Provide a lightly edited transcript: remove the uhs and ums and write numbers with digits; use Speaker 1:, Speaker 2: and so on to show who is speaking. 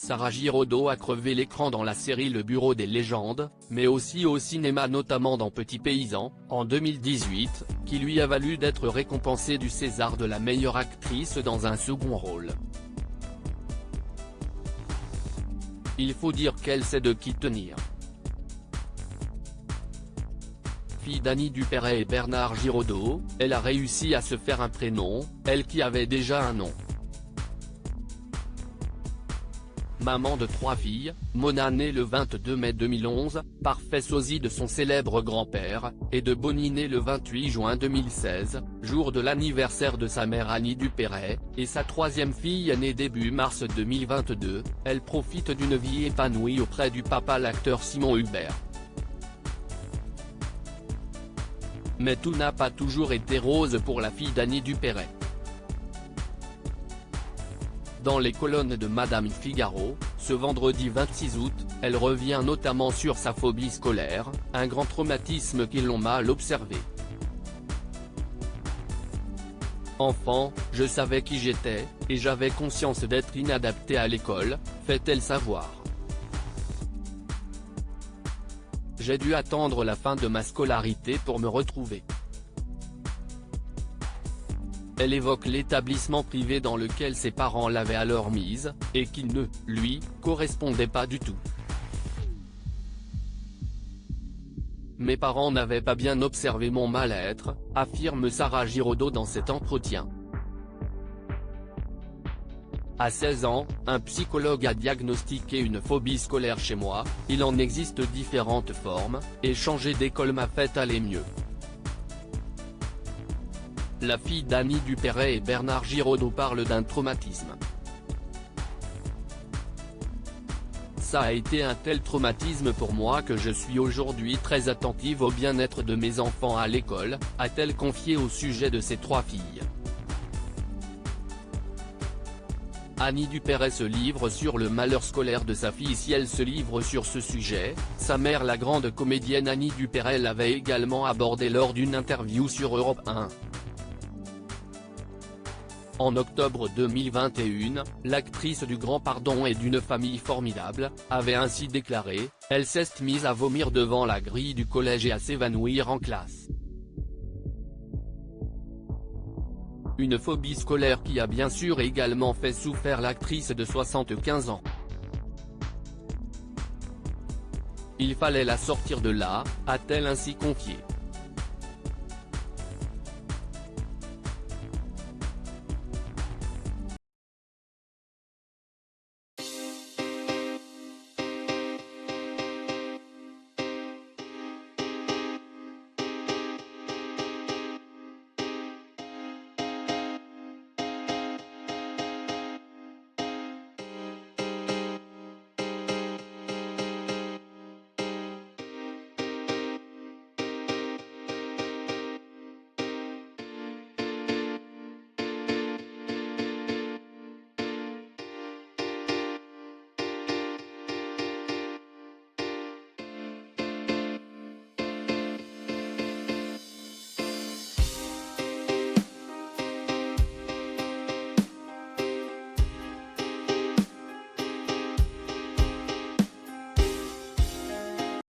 Speaker 1: Sarah Giraudot a crevé l'écran dans la série Le Bureau des légendes, mais aussi au cinéma notamment dans Petit Paysan, en 2018, qui lui a valu d'être récompensée du César de la meilleure actrice dans un second rôle. Il faut dire qu'elle sait de qui tenir. Fille d'Annie Dupéret et Bernard Giraudot, elle a réussi à se faire un prénom, elle qui avait déjà un nom. Maman de 3 filles, Mona née le 22 mai 2011, parfait sosie de son célèbre grand-père, et de Bonnie née le 28 juin 2016, jour de l'anniversaire de sa mère Annie Dupéret, et sa 3e fille née début mars 2022, elle profite d'une vie épanouie auprès du papa l'acteur Simon Hubert. Mais tout n'a pas toujours été rose pour la fille d'Annie Dupéret. Dans les colonnes de Madame Figaro, ce vendredi 26 août, elle revient notamment sur sa phobie scolaire, un grand traumatisme qui l'ont mal observé. Enfant, je savais qui j'étais, et j'avais conscience d'être inadaptée à l'école, fait-elle savoir. J'ai dû attendre la fin de ma scolarité pour me retrouver. Elle évoque l'établissement privé dans lequel ses parents l'avaient alors mise, et qui ne, lui, correspondait pas du tout. Mes parents n'avaient pas bien observé mon mal-être, affirme Sarah Giraudot dans cet entretien. À 16 ans, un psychologue a diagnostiqué une phobie scolaire chez moi, il en existe différentes formes, et changer d'école m'a fait aller mieux. La fille d'Annie Dupéret et Bernard Giraudot parle d'un traumatisme. Ça a été un tel traumatisme pour moi que je suis aujourd'hui très attentive au bien-être de mes enfants à l'école, a-t-elle confié au sujet de ses 3 filles. Annie Dupéret se livre sur le malheur scolaire de sa fille. Si elle se livre sur ce sujet, sa mère la grande comédienne Annie Dupéret l'avait également abordé lors d'une interview sur Europe 1. En octobre 2021, l'actrice du Grand Pardon et d'une famille formidable, avait ainsi déclaré « Elle s'est mise à vomir devant la grille du collège et à s'évanouir en classe. » Une phobie scolaire qui a bien sûr également fait souffrir l'actrice de 75 ans. Il fallait la sortir de là, a-t-elle ainsi confié.